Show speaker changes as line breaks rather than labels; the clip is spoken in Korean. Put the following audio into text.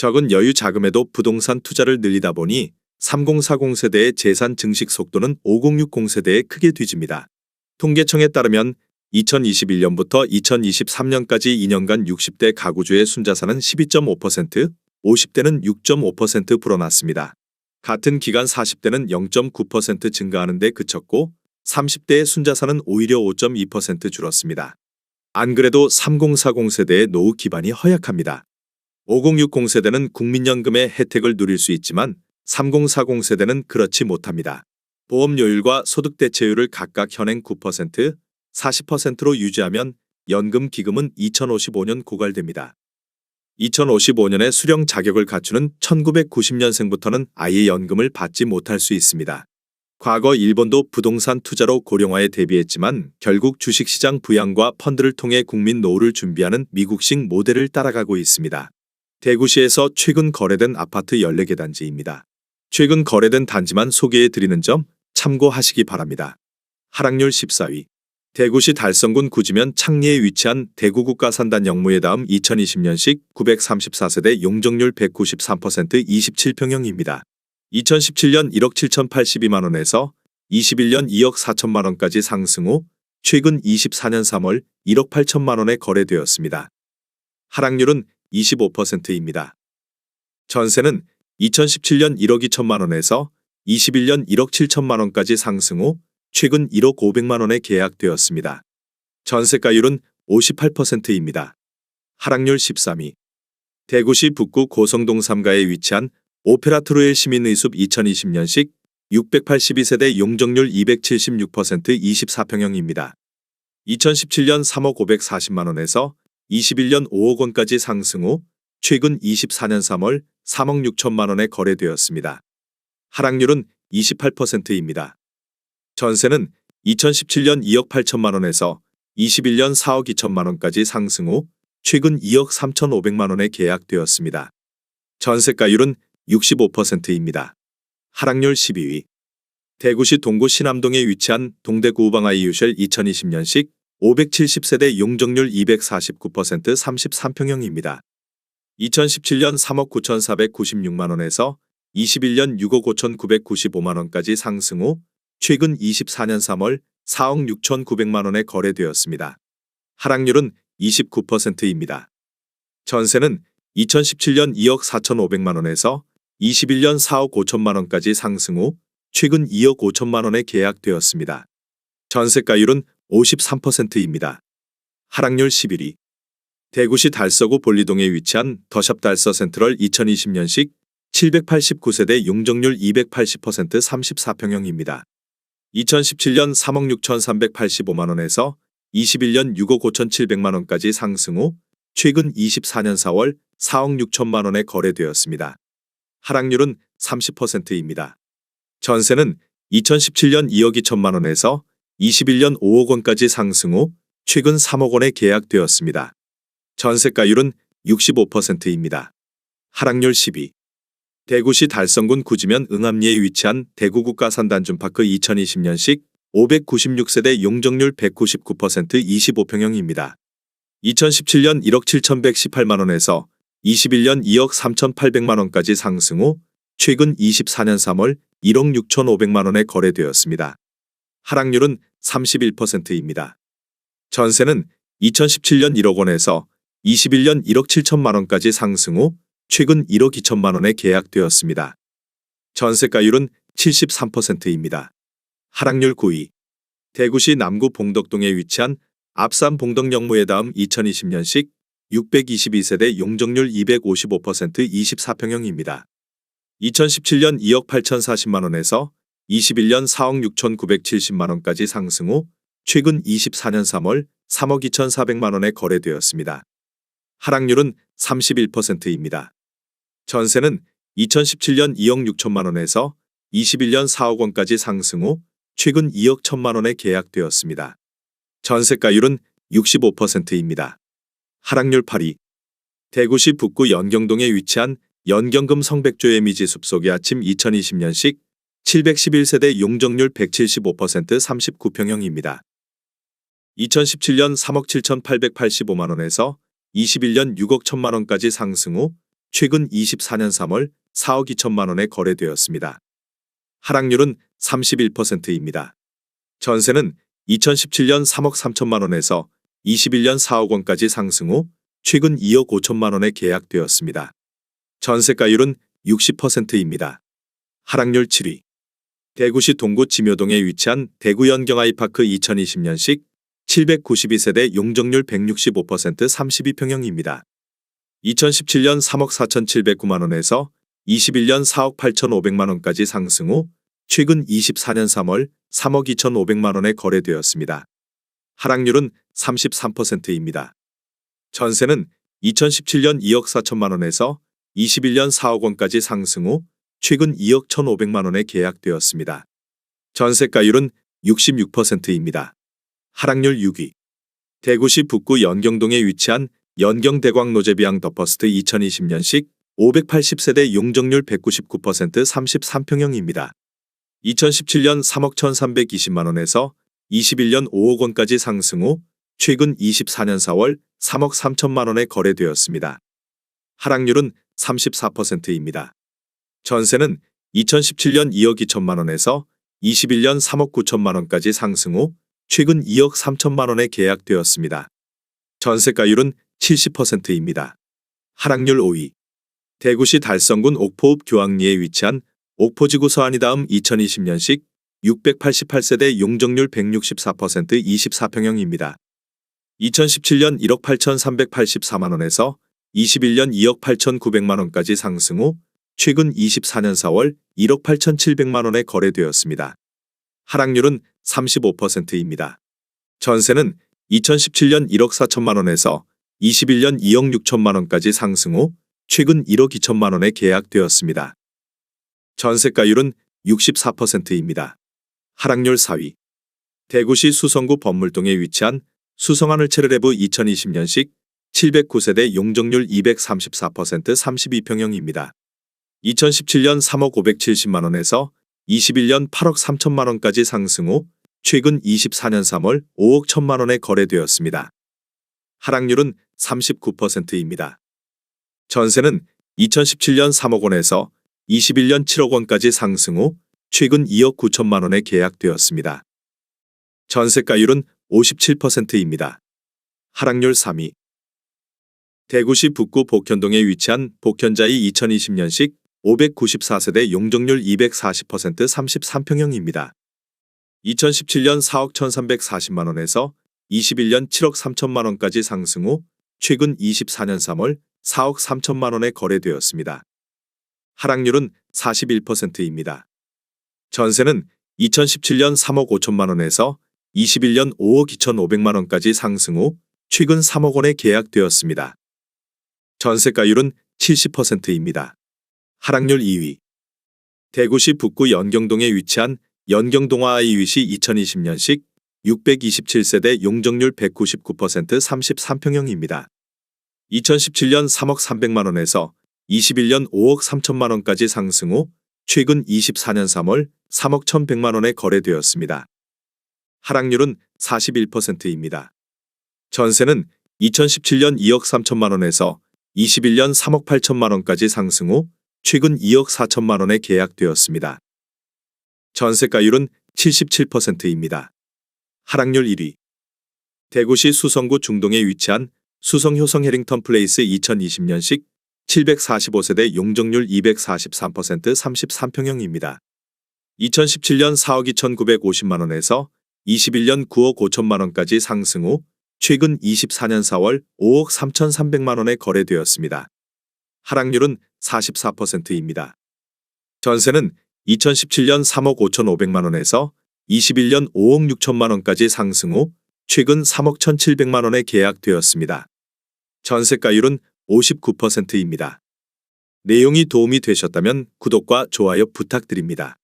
적은 여유 자금에도 부동산 투자를 늘리다 보니 3040 세대의 재산 증식 속도는 5060 세대에 크게 뒤집니다. 통계청에 따르면 2021년부터 2023년까지 2년간 60대 가구주의 순자산은 12.5%, 50대는 6.5% 불어났습니다. 같은 기간 40대는 0.9% 증가하는 데 그쳤고 30대의 순자산은 오히려 5.2% 줄었습니다. 안 그래도 3040 세대의 노후 기반이 허약합니다. 5060 세대는 국민연금의 혜택을 누릴 수 있지만 3040 세대는 그렇지 못합니다. 보험료율과 소득 대체율을 각각 현행 9%, 40%로 유지하면 연금 기금은 2055년 고갈됩니다. 2055년에 수령 자격을 갖추는 1990년생부터는 아예 연금을 받지 못할 수 있습니다. 과거 일본도 부동산 투자로 고령화에 대비했지만 결국 주식시장 부양과 펀드를 통해 국민 노후를 준비하는 미국식 모델을 따라가고 있습니다. 대구시에서 최근 거래된 아파트 14개 단지입니다. 최근 거래된 단지만 소개해 드리는 점 참고하시기 바랍니다. 하락률 14위. 대구시 달성군 구지면 창리에 위치한 대구국가산단 영무의 다음 2020년식 934세대 용적률 193% 27평형입니다. 2017년 1억 7,082만원에서 21년 2억 4천만원까지 상승 후 최근 24년 3월 1억 8천만원에 거래되었습니다. 하락률은 25%입니다. 전세는 2017년 1억 2천만원에서 21년 1억 7천만원까지 상승 후 최근 1억 500만원에 계약되었습니다. 전세가율은 58%입니다. 하락률 13위. 대구시 북구 고성동 3가에 위치한 오페라트로엘 시민의숲 2020년식 682세대 용적률 276% 24평형입니다. 2017년 3억 540만원에서 21년 5억 원까지 상승 후 최근 24년 3월 3억 6천만원에 거래되었습니다. 하락률은 28%입니다. 전세는 2017년 2억 8천만원에서 21년 4억 2천만원까지 상승 후 최근 2억 3,500만원에 계약되었습니다. 전세가율은 65%입니다. 하락률 12위. 대구시 동구 신암동에 위치한 동대구 우방아이유쉘 2020년식 570세대 용적률 249% 33평형입니다. 2017년 3억 9,496만원에서 21년 6억 5,995만원까지 상승 후 최근 24년 3월 4억 6,900만원에 거래되었습니다. 하락률은 29%입니다. 전세는 2017년 2억 4,500만원에서 21년 4억 5천만원까지 상승 후 최근 2억 5천만원에 계약되었습니다. 전세가율은 53%입니다. 하락률 11위. 대구시 달서구 볼리동에 위치한 더샵 달서 센트럴 2020년식 789세대 용적률 280% 34평형입니다. 2017년 3억 6,385만원에서 21년 6억 5,700만원까지 상승 후 최근 24년 4월 4억 6천만원에 거래되었습니다. 하락률은 30%입니다. 전세는 2017년 2억 2천만원에서 21년 5억 원까지 상승 후 최근 3억 원에 계약되었습니다. 전세가율은 65%입니다. 하락률 10위. 대구시 달성군 구지면 응암리에 위치한 대구국가산단준파크 2020년식 596세대 용적률 199% 25평형입니다. 2017년 1억 7,118만원에서 21년 2억 3,800만원까지 상승 후 최근 24년 3월 1억 6,500만원에 거래되었습니다. 하락률은 31%입니다. 전세는 2017년 1억 원에서 21년 1억 7천만원까지 상승 후 최근 1억 2천만원에 계약되었습니다. 전세가율은 73%입니다. 하락률 9위. 대구시 남구 봉덕동에 위치한 앞산 봉덕영무의 다음 2020년식 622세대 용적률 255% 24평형입니다. 2017년 2억 8,040만원에서 21년 4억 6,970만원까지 상승 후 최근 24년 3월 3억 2,400만원에 거래되었습니다. 하락률은 31%입니다. 전세는 2017년 2억 6천만원에서 21년 4억 원까지 상승 후 최근 2억 1천만원에 계약되었습니다. 전세가율은 65%입니다. 하락률 8위. 대구시 북구 연경동에 위치한 연경금 성백조의 미지숲 속의 아침 2020년식 711세대 용적률 175% 39평형입니다. 2017년 3억 7,885만원에서 21년 6억 1천만원까지 상승 후 최근 24년 3월 4억 2천만 원에 거래되었습니다. 하락률은 31%입니다. 전세는 2017년 3억 3천만 원에서 21년 4억 원까지 상승 후 최근 2억 5천만 원에 계약되었습니다. 전세가율은 60%입니다. 하락률 7위. 대구시 동구 지묘동에 위치한 대구 연경아이파크 2020년식 792세대 용적률 165% 32평형입니다. 2017년 3억 4,709만 원에서 21년 4억 8,500만 원까지 상승 후 최근 24년 3월 3억 2,500만 원에 거래되었습니다. 하락률은 33%입니다. 전세는 2017년 2억 4천만 원에서 21년 4억 원까지 상승 후 최근 2억 1,500만 원에 계약되었습니다. 전세가율은 66%입니다. 하락률 6위. 대구시 북구 연경동에 위치한 연경대광 노제비앙 더퍼스트 2020년식 580세대 용적률 199% 33평형입니다. 2017년 3억 1,320만 원에서 21년 5억 원까지 상승 후 최근 24년 4월 3억 3천만 원에 거래되었습니다. 하락률은 34%입니다. 전세는 2017년 2억 2천만 원에서 21년 3억 9천만 원까지 상승 후 최근 2억 3천만 원에 계약되었습니다. 전세가율은 70%입니다. 하락률 5위. 대구시 달성군 옥포읍 교학리에 위치한 옥포지구 서안이다음 2020년식 688세대 용적률 164% 24평형입니다. 2017년 1억 8,384만 원에서 21년 2억 8,900만 원까지 상승 후 최근 24년 4월 1억 8,700만 원에 거래되었습니다. 하락률은 35%입니다. 전세는 2017년 1억 4천만 원에서 21년 2억 6천만 원까지 상승 후 최근 1억 2천만 원에 계약되었습니다. 전세가율은 64%입니다. 하락률 4위. 대구시 수성구 범물동에 위치한 수성하늘체르레브 2020년식 709세대 용적률 234% 32평형입니다. 2017년 3억 570만 원에서 21년 8억 3천만 원까지 상승 후 최근 24년 3월 5억 1천만 원에 거래되었습니다. 하락률은 39%입니다. 전세는 2017년 3억 원에서 21년 7억 원까지 상승 후 최근 2억 9천만 원에 계약되었습니다. 전세가율은 57%입니다. 하락률 3위. 대구시 북구 복현동에 위치한 복현자이 2020년식 594세대 용적률 240% 33평형입니다. 2017년 4억 1,340만 원에서 21년 7억 3천만 원까지 상승 후 최근 24년 3월 4억 3천만 원에 거래되었습니다. 하락률은 41%입니다. 전세는 2017년 3억 5천만 원에서 21년 5억 2,500만 원까지 상승 후 최근 3억 원에 계약되었습니다. 전세가율은 70%입니다. 하락률 2위. 대구시 북구 연경동에 위치한 연경동아아이위시 2020년식 627세대 용적률 199% 33평형입니다. 2017년 3억 300만 원에서 21년 5억 3천만 원까지 상승 후 최근 24년 3월 3억 1,100만 원에 거래되었습니다. 하락률은 41%입니다. 전세는 2017년 2억 3천만 원에서 21년 3억 8천만 원까지 상승 후 최근 2억 4천만 원에 계약되었습니다. 전세가율은 77%입니다. 하락률 1위. 대구시 수성구 중동에 위치한 수성효성 해링턴 플레이스 2020년식 745세대 용적률 243% 33평형입니다. 2017년 4억 2,950만 원에서 21년 9억 5천만 원까지 상승 후 최근 24년 4월 5억 3,300만 원에 거래되었습니다. 하락률은 44%입니다. 전세는 2017년 3억 5,500만 원에서 21년 5억 6천만 원까지 상승 후 최근 3억 1,700만 원에 계약되었습니다. 전세가율은 59%입니다. 내용이 도움이 되셨다면 구독과 좋아요 부탁드립니다.